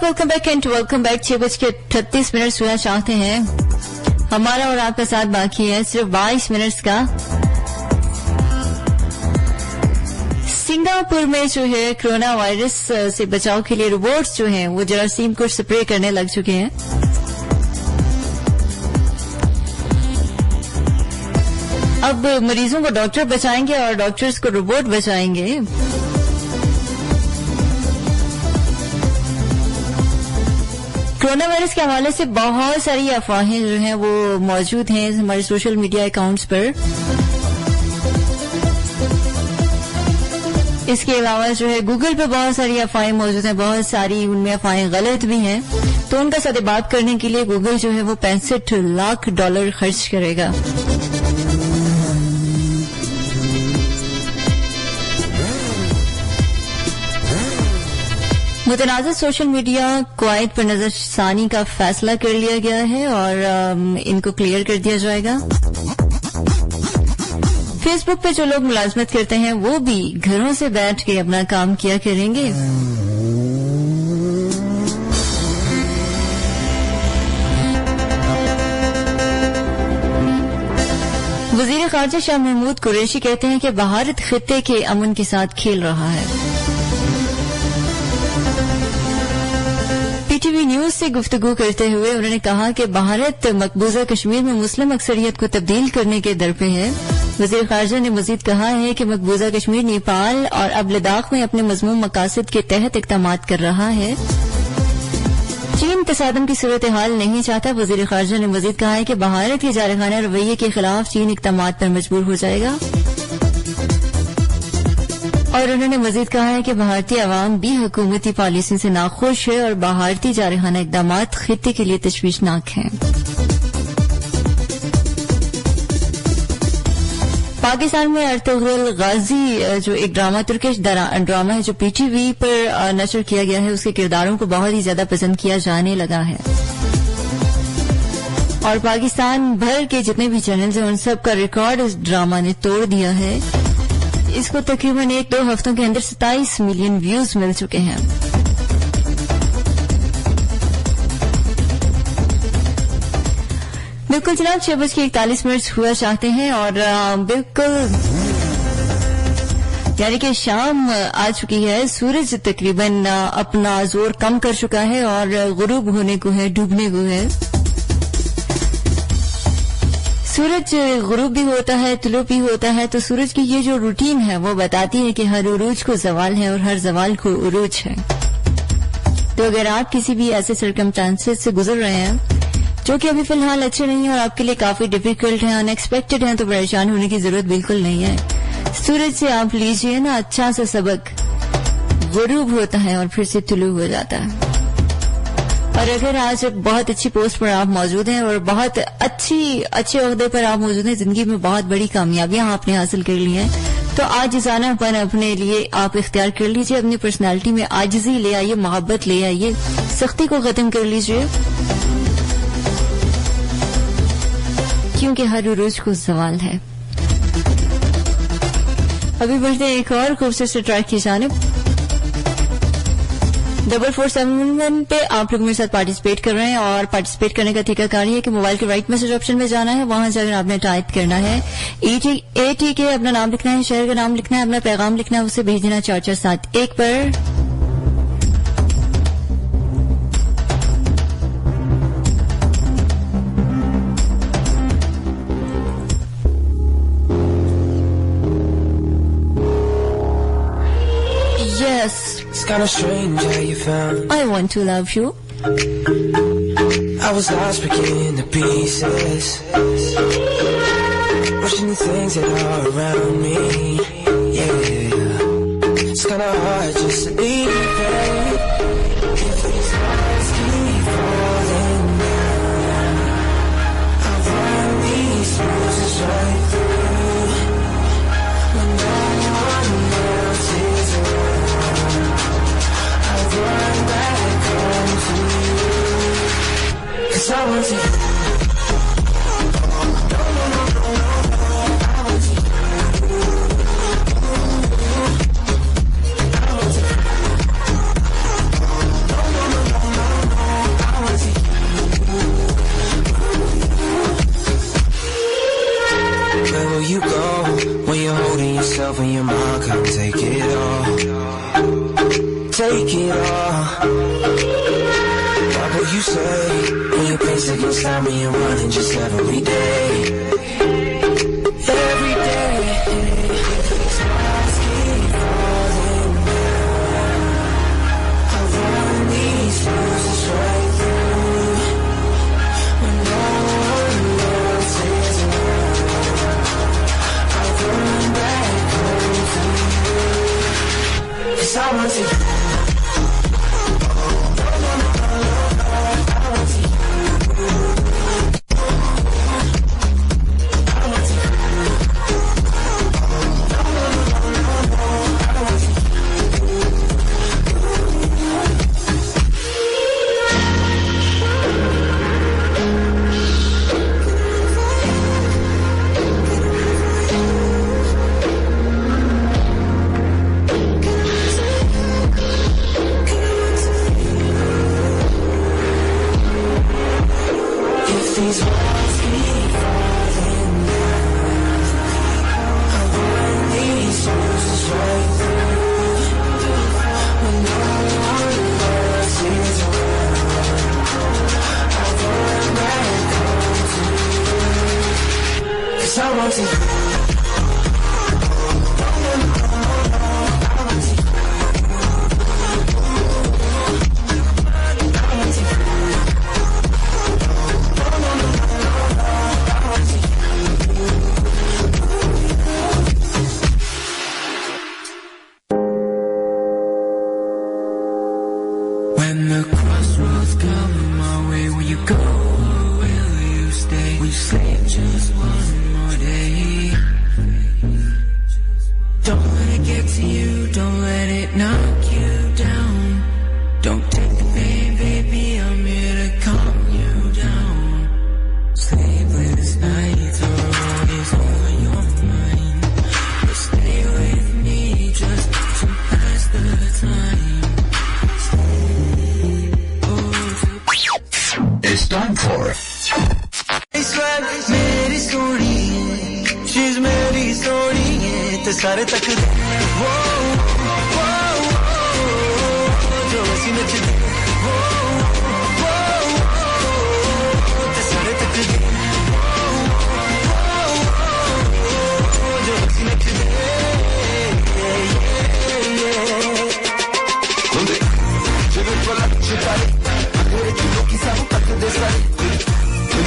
welcome back and welcome back 6:38 सुना चाहते हैं हमारा और आपका साथ बाकी है सिर्फ 22 मिनट का। सिंगापुर में जो है कोरोना वायरस से बचाव के लिए रोबोट्स जो हैं वो जरासीम को स्प्रे करने लग चुके हैं। अब मरीजों को डॉक्टर बचाएंगे और डॉक्टर्स को रोबोट बचाएंगे। कोरोना वायरस के हवाले से बहुत सारी अफवाहें जो हैं वो मौजूद हैं हमारे सोशल मीडिया अकाउंट्स पर। इसके अलावा जो है गूगल पे बहुत सारी अफवाहें मौजूद हैं, बहुत सारी उनमें अफवाहें गलत भी हैं। तो उनका सदेबात करने के लिए गूगल जो है वो $65 लाख खर्च करेगा। मुतनाज़िर सोशल मीडिया क्वाइट पर नजरसानी का फैसला कर लिया गया है और इनको क्लियर कर दिया जाएगा। फेसबुक पे जो लोग मुलाजमत करते हैं वो भी घरों से बैठ के अपना काम किया करेंगे। वजीर खारजा शाह महमूद कुरैशी कहते हैं कि भारत खित्ते के अमन के साथ खेल रहा है। पीटीवी न्यूज से गुफ्तगू करते हुए उन्होंने कहा कि भारत मकबूजा कश्मीर में मुस्लिम अक्सरियत को तब्दील करने के दर पे है। वजीर खारजा ने मजीद कहा है कि मकबूजा कश्मीर नेपाल और अब लद्दाख में अपने मजमूम मकासद के तहत इक़दामात कर रहा है। चीन तसादम की सूरत हाल नहीं चाहता। वजीर खारजा ने मजीद कहा है कि भारत के जारखाना रवैये के खिलाफ चीन इक़दामात पर मजबूर हो जाएगा। और उन्होंने मजीद कहा है कि भारतीय अवाम भी हुकूमती पॉलिसी से नाखुश है और भारतीय जारखाना इक़दामात खित्ते के लिए तशवीशनाक हैं। पाकिस्तान में अर्तुगरुल गाजी जो एक ड्रामा तुर्किश ड्रामा है जो पीटीवी पर नशर किया गया है, उसके किरदारों को बहुत ही ज्यादा पसंद किया जाने लगा है और पाकिस्तान भर के जितने भी चैनल्स हैं उन सब का रिकॉर्ड इस ड्रामा ने तोड़ दिया है। इसको तकरीबन 1-2 हफ्तों के अंदर 27 मिलियन व्यूज मिल चुके हैं। बिल्कुल जनाब 6:41 हुआ चाहते हैं और बिल्कुल यानी कि शाम आ चुकी है। सूरज तकरीबन अपना जोर कम कर चुका है और गुरूब होने को है, डूबने को है। सूरज गुरूब भी होता है, तुलू भी होता है, तो सूरज की ये जो रूटीन है वो बताती है कि हर उरूज को जवाल है और हर जवाल को उरूज है। तो अगर आप किसी भी ऐसे सर्कमस्टांसेस से गुजर रहे हैं जो कि अभी फिलहाल अच्छे नहीं है और आपके लिए काफी डिफिकल्ट है, अनएक्सपेक्टेड है, तो परेशान होने की जरूरत बिल्कुल नहीं है। सूरज से आप लीजिए ना अच्छा सा सबक। गुरूब होता है और फिर से तुलू हो जाता है। और अगर आज बहुत अच्छी पोस्ट पर आप मौजूद हैं और बहुत अच्छे ओहदे पर आप मौजूद हैं, जिंदगी में बहुत बड़ी कामयाबियां आपने हासिल कर ली हैं, तो आजिज़ानापन अपने लिए आप इख्तियार कर लीजिए। अपनी पर्सनालिटी में आजिज़ी ले आइए, मोहब्बत ले आइए, सख्ती को खत्म कर लीजिए, क्योंकि हर रोज को सवाल है। अभी बढ़ते हैं एक और खूबसूरत ट्रैक की जानिब। 4471 पे आप लोग मेरे साथ पार्टिसिपेट कर रहे हैं और पार्टिसिपेट करने का तरीकाकार है कि मोबाइल के राइट मैसेज ऑप्शन में जाना है, वहां जाकर आपने टाइप करना है ATK, अपना नाम लिखना है, शहर का नाम लिखना है, अपना पैगाम लिखना है, उसे भेज देना 4471 पर। It's kinda strange how you found I want to love you. I was lost breaking to pieces, wishing the things that are around me. Yeah, it's kinda hard just to leave it. If these walls keep falling down, I'll run these bruises right through when no one else is around. Run back home to you, 'cause I want you. Where will you go when you're holding yourself and your mom can't take it all? Take it all. What will you say when your pace against stop me and running just every day? Every day. These walls keep falling down. I run these bruises right through when no one else is around. I run back home to you, 'cause I want you. These walls keep falling down. When the crossroads come my way, will you go or will you stay? Will you sleep just one more day? Don't let it get to you, don't let it knock you down. Don't take the pain, baby, I'm here to calm you down. Sleepless nights are always on your mind, but stay with me just to pass the time. It's time for मेरी Soni she's मेरी सोनी ते सारे तक वो जो सी नचदे वो ते सारे तक जो सी नचदे Jive pala chitare Mere kilo ki sab tak de sare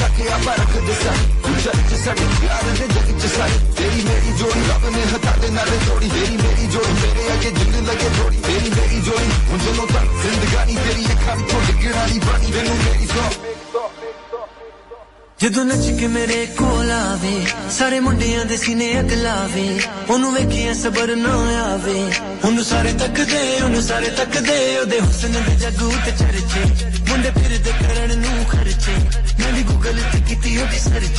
Lake apa rakh de sare Ujal ch sade yaar de jag ch sare Teri meri jodi rab ne hata de naale jodi Teri meri jodi mere aage jind lage jodi Teri meri jodi unse no tak zindagani teri akhan to dignani bani tenu meri so ਜਦੋਂ ਨੱਚ ਕੇ ਮੇਰੇ ਕੋਲ ਆਵੇ ਸਾਰੇ ਮੁੰਡਿਆਂ ਦੇ ਸੀਨੇ ਅਗਲਾਵੇ ਉਹਨੂੰ ਵੇਖਿਆ ਸਬਰ ਨਾ ਆਵੇ ਉਹਨੂੰ ਸਾਰੇ ਤੱਕਦੇ ਉਹਦੇ ਹੁਸਨ ਦੇ ਜਾਗੂ ਤੇ ਚਰਚੇ ਮੁੰਡੇ ਫਿਰਦੇ ਕਰਨ ਨੂੰ ਖਰਚੇ ਮੈਂ ਵੀ ਗੂਗਲ ਤੇ ਕੀਤੀ ਉਹਦੀ ਸਰਚ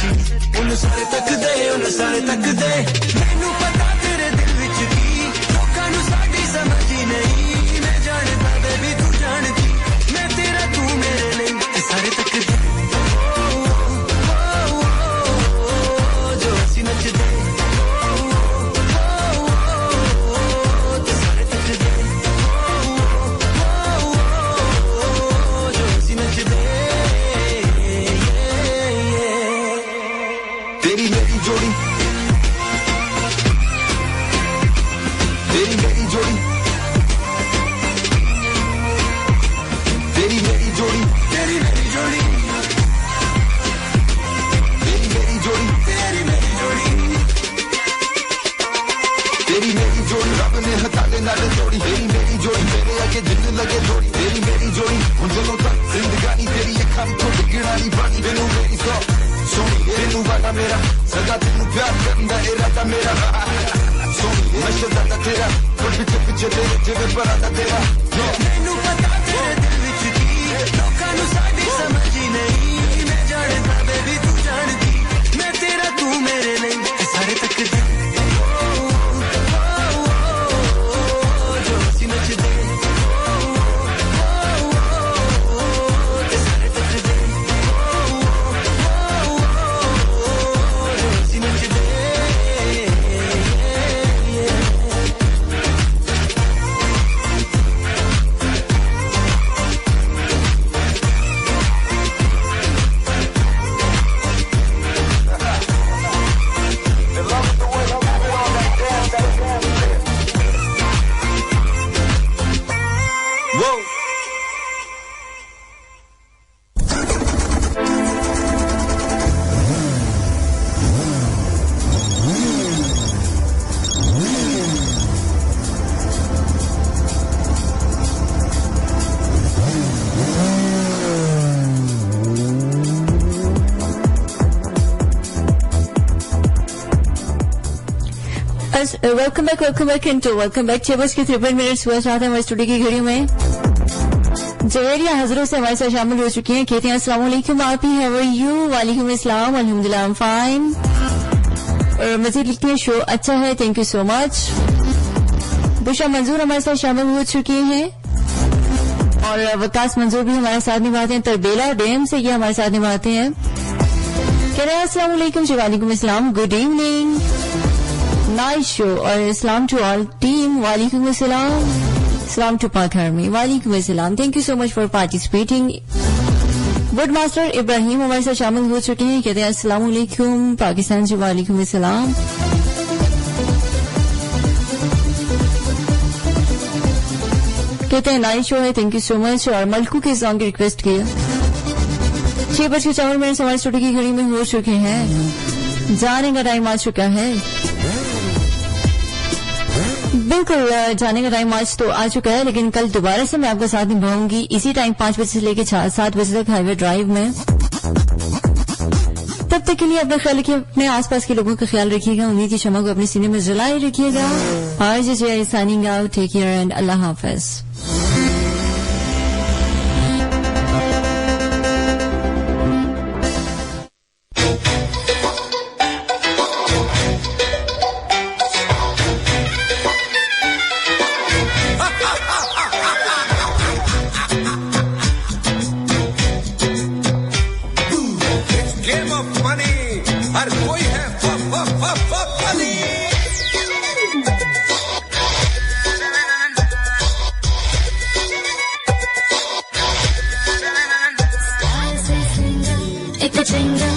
ਉਹਨੂੰ ਸਾਰੇ ਤੱਕਦੇ ਮੈਨੂੰ ਪਤਾ ਤੇਰੇ ਦਿਲ ਵਿੱਚ ਕੀ ਲੋਕਾਂ ਨੂੰ ਸਾਡੀ ਸਮਝ ਹੀ ਨਹੀਂ ਮੈਂ ਜਾਣਦਾ ਬੇਬੀ ਤੂੰ ਜਾਣਦੀ ਮੈਂ ਤੇਰਾ ਤੂੰ ਮੇਰੇ ਲਈ ਤੇ ਸਾਰੇ ਤੱਕਦੇ welcome back into welcome back 6:53 हुआ चाहते हैं हमारे स्टूडियो की घड़ी में जवेरिया हजरों से हमारे साथ शामिल हो चुकी हैं कहते हैं अस्सलाम वालेकुम आप ही हाउ आर यू वालेकुम अस्सलाम अल्हम्दुलिल्लाह आई एम फाइन और मजीद लिखती हैं शो अच्छा है थैंक यू सो मच बुशा मंजूर हमारे साथ शामिल हो चुकी हैं और वकास मंजूर भी हमारे साथ निभाते हैं तरबेला डैम से ये हमारे साथ निभाते हैं कह रहे हैं अस्सलाम वालेकुम जी वालेकुम अस्सलाम गुड इवनिंग नाइस शो और इस्लाम टू ऑल टीम वालेकुम अस्सलाम टू पाक आर्मी वालेकुम अस्सलाम thank you so much for participating would master Ibrahim हमारे साथ शामिल हो चुके हैं। कहते हैं अस्सलाम वालेकुम पाकिस्तान जी। वालेकुम अस्सलाम। कहते हैं नाइस शो है, थैंक यू सो मच। और मलकू के सॉन्ग की रिक्वेस्ट की है। 6:04 हमारे स्टूडियो की घड़ी में हो चुके हैं, जाने का टाइम आ चुका है। बिल्कुल जाने का टाइम आज तो आ चुका है, लेकिन कल दोबारा से मैं आपका साथ निभाऊंगी इसी टाइम 5 बजे से लेकर 7 बजे तक हाईवे ड्राइव में। तब तक के लिए अपना ख्याल रखिए, अपने आसपास के लोगों का ख्याल रखिएगा। उम्मीद की शमा को अपने सीने में जलाए रखिएगा। आज signing out, take care and Allah हाफिज। Jingle